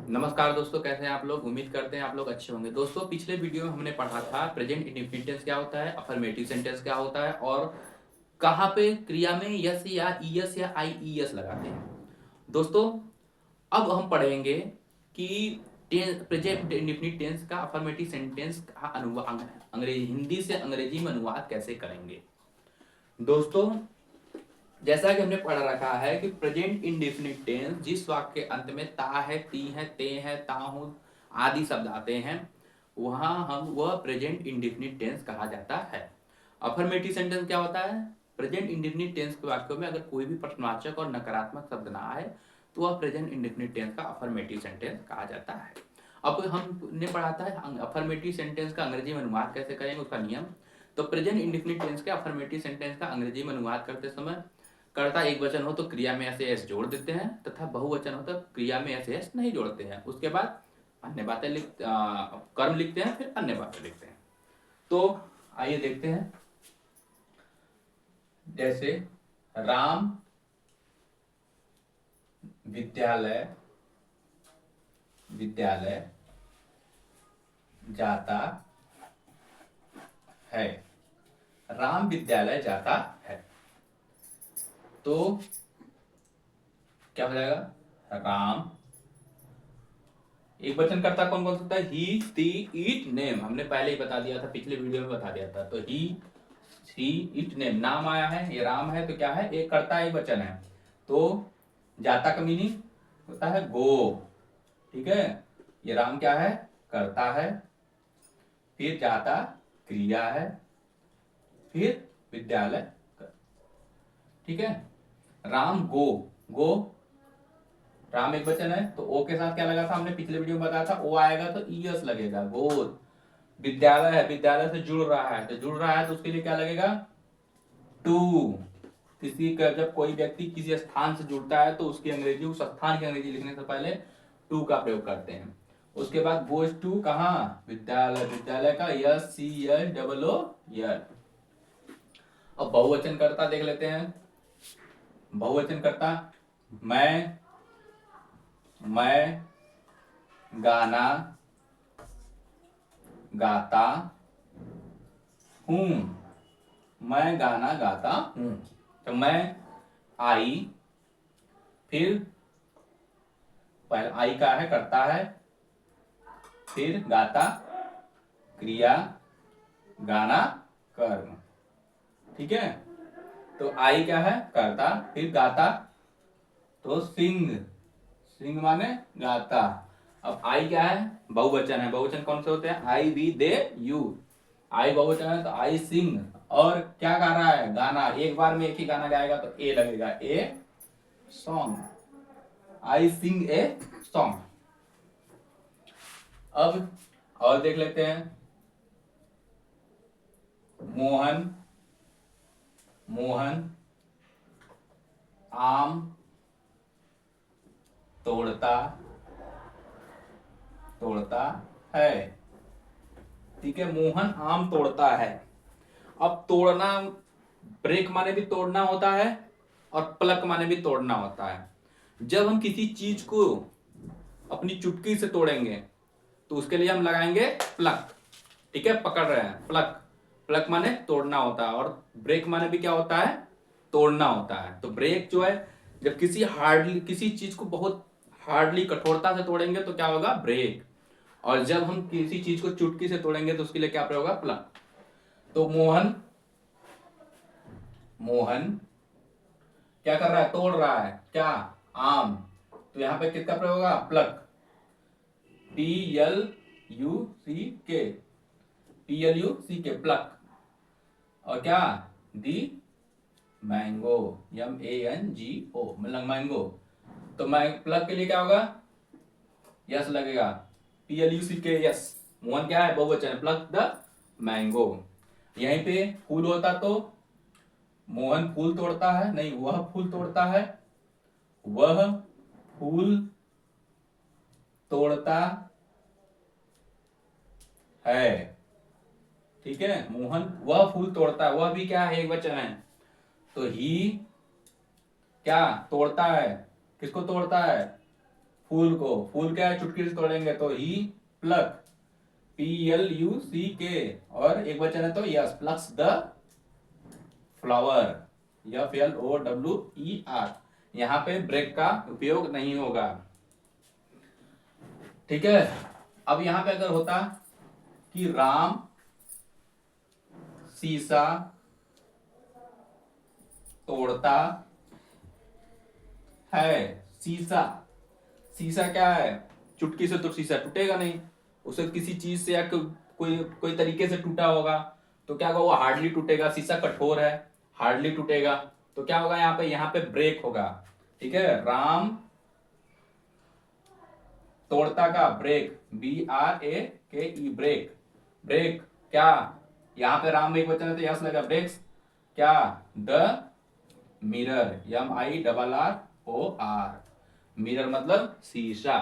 नमस्कार दोस्तों, कैसे हैं आप लोग। उम्मीद करते हैं आप लोग अच्छे होंगे। दोस्तों, पिछले वीडियो में हमने पढ़ा था प्रेजेंट इंडेफिनिट टेंस क्या होता है, अफर्मेटिव सेंटेंस क्या होता है और कहाँ पे क्रिया में यस या ईएस या आईईएस लगाते हैं। दोस्तों, अब हम पढ़ेंगे कि प्रेजेंट इंडेफिनिट टेंस का अफर्मेटिव सेंटेंस का अनुवाद अंग्रेजी हिंदी से अंग्रेजी में अनुवाद कैसे करेंगे। दोस्तों, जैसा कि हमने पढ़ रखा है कि प्रेजेंट इंडेफिनिट टेंस जिस वाक्य के अंत में ता है, ती है, ते है, ताहू आदि शब्द आते हैं वह प्रेजेंट इंडेफिनिट टेंस कहा जाता है। अफर्मेटिव सेंटेंस क्या होता है? प्रेजेंट इंडेफिनिट टेंस के वाक्यों में अगर कोई भी प्रश्नवाचक और नकारात्मक शब्द ना आए तो वह प्रेजेंट इंडेफिनिट टेंस का अफर्मेटिव सेंटेंस कहा जाता है। अब हमने पढ़ा था अफर्मेटिव सेंटेंस का अंग्रेजी में अनुवाद कैसे करेंगे, उसका नियम। तो प्रेजेंट इंडेफिनिट टेंस के अफर्मेटिव सेंटेंस का अंग्रेजी में अनुवाद करते समय कर्ता एक वचन हो तो क्रिया में ऐसे एस जोड़ देते हैं तथा बहुवचन हो तो क्रिया में ऐसे एस नहीं जोड़ते हैं। उसके बाद अन्य बातें कर्म लिखते हैं, फिर अन्य बातें लिखते हैं। तो आइए देखते हैं। जैसे राम विद्यालय जाता है। राम विद्यालय जाता है तो क्या हो जाएगा? राम एक वचन करता कौन कौन सकता है? ही, ती, इट, नेम। हमने पहले ही बता दिया था, पिछले वीडियो में बता दिया था। तो ही, इट, नेम नाम आया है, ये राम है तो क्या है? एक करता एक वचन है। तो जाता का मीनिंग होता है गो। ठीक है, ये राम क्या है? करता है। फिर जाता क्रिया है, फिर विद्यालय। ठीक है, राम गो। गो राम एक वचन है तो ओ के साथ क्या लगा था? हमने पिछले वीडियो में बताया था ओ आएगा तो ईएस लगेगा, गोद। विद्यालय है, विद्यालय से जुड़ रहा है, तो जुड़ रहा है तो उसके लिए क्या लगेगा? टू। किसी का जब कोई व्यक्ति किसी स्थान से जुड़ता है तो उसकी अंग्रेजी, उस स्थान की अंग्रेजी लिखने से पहले टू का प्रयोग करते हैं। उसके बाद गोज टू कहाँ? विद्यालय। विद्यालय का yes, C L double O L. अब बहुवचन करता देख लेते हैं। बहुवचन करता मैं गाना गाता हूं। मैं गाना गाता हूं तो मैं आई, फिर पहले आई का है, करता है, फिर गाता क्रिया, गाना कर्म। ठीक है, तो आई क्या है? करता, फिर गाता तो सिंग। सिंग माने गाता। अब आई क्या है? बहुवचन है। बहुवचन कौन से होते हैं? आई, वी, दे, यू। आई बहुवचन है तो आई सिंग। और क्या गा रहा है? गाना। एक बार में एक ही गाना गाएगा तो ए लगेगा, a song. I Singh a song. अब और देख लेते हैं। मोहन आम तोड़ता है। ठीक है, मोहन आम तोड़ता है। अब तोड़ना, ब्रेक माने भी तोड़ना होता है और प्लक माने भी तोड़ना होता है। जब हम किसी चीज को अपनी चुटकी से तोड़ेंगे तो उसके लिए हम लगाएंगे प्लक। ठीक है, पकड़ रहे हैं, प्लक। प्लक माने तोड़ना होता है और ब्रेक माने भी क्या होता है? तोड़ना होता है। तो ब्रेक जो है, जब किसी चीज को बहुत हार्डली, कठोरता से तोड़ेंगे तो क्या होगा? ब्रेक। और जब हम किसी चीज को चुटकी से तोड़ेंगे तो उसके लिए क्या प्रयोग होगा? प्लक। तो मोहन क्या कर रहा है? तोड़ रहा है क्या? आम। तो यहां पे किसका प्रयोग होगा? प्लक। PLUCK, PLUCK, pluck. और क्या? दी मैंगो, MANGO, मतलब मैंगो। तो प्लक के लिए क्या होगा? यस लगेगा, PLUCK, यस। मोहन क्या है? बहुवचन, प्लक द मैंगो। यहीं पे फूल होता तो मोहन फूल तोड़ता है, नहीं, वह फूल तोड़ता है। वह फूल तोड़ता है। ठीक है, मोहन वह फूल तोड़ता है, वह भी क्या है? एक वचन है। तो ही क्या तोड़ता है? किसको तोड़ता है? फूल को, फूल क्या है, चुटकी से तोड़ेंगे तो ही प्लक, PLUCK, और एक वचन है तो yes, plucks the flower, FLOWER। यहाँ पे ब्रेक का उपयोग नहीं होगा, ठीक है। अब यहां पे अगर होता कि राम शीशा तोड़ता है, शीशा, शीशा क्या है, चुटकी से तो शीशा टूटेगा नहीं, उसे किसी चीज से या कोई कोई तरीके से टूटा होगा, तो क्या होगा, वो हार्डली टूटेगा, शीशा कठोर है, हार्डली टूटेगा, तो क्या होगा यहाँ पे ब्रेक होगा, ठीक है। राम तोड़ता का ब्रेक, BRAKE, ब्रेक, ब्रेक क्या, यहाँ पे राम एक वचन है तो यस लगा, ब्रेक्स क्या, द मिरर, MIRROR, मिरर मतलब शीशा,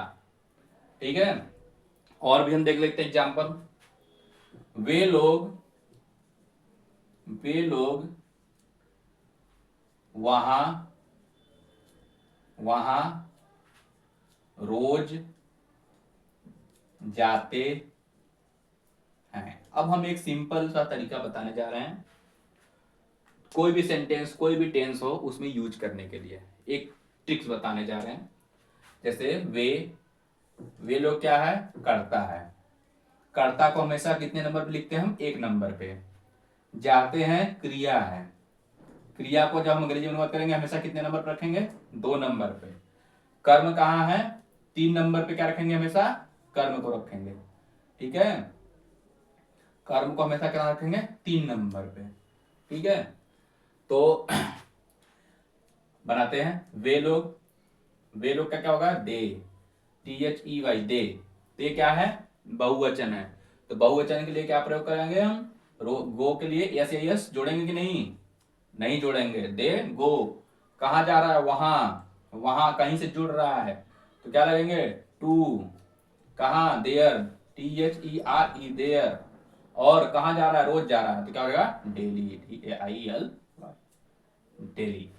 ठीक है। और भी हम देख लेते हैं एग्जाम्पल। वे लोग वहां रोज जाते हैं। अब हम एक सिंपल सा तरीका बताने जा रहे हैं, कोई भी सेंटेंस, कोई भी टेंस हो, उसमें यूज करने के लिए एक ट्रिक्स बताने जा रहे हैं। जैसे वे लोग क्या है, करता है, कर्ता को हमेशा कितने नंबर पे लिखते हैं हम, 1 नंबर पे। जाते हैं क्रिया है, क्रिया को जब हम अंग्रेजी में अनुवाद करेंगे हमेशा कितने नंबर पर रखेंगे, 2 नंबर पे। कर्म कहाँ है, 3 नंबर पे क्या रखेंगे, हमेशा कर्म को रखेंगे, ठीक है। कर्म को हमेशा क्या रखेंगे, 3 नंबर पे, ठीक है। तो बनाते हैं, वे लोग का क्या होगा, दे, THEY, दे, ते क्या है, बहुवचन है, तो बहुवचन के लिए क्या प्रयोग करेंगे हम, गो के लिए यस या यस जोड़ेंगे कि नहीं जोड़ेंगे, दे गो, कहा जा रहा है, वहां कहीं से जुड़ रहा है, तो क्या लगेंगे, टू, कहा, देयर, THERE, देयर, और कहा जा रहा है, रोज जा रहा है, तो क्या होगा, डेली, DAIL, डेली,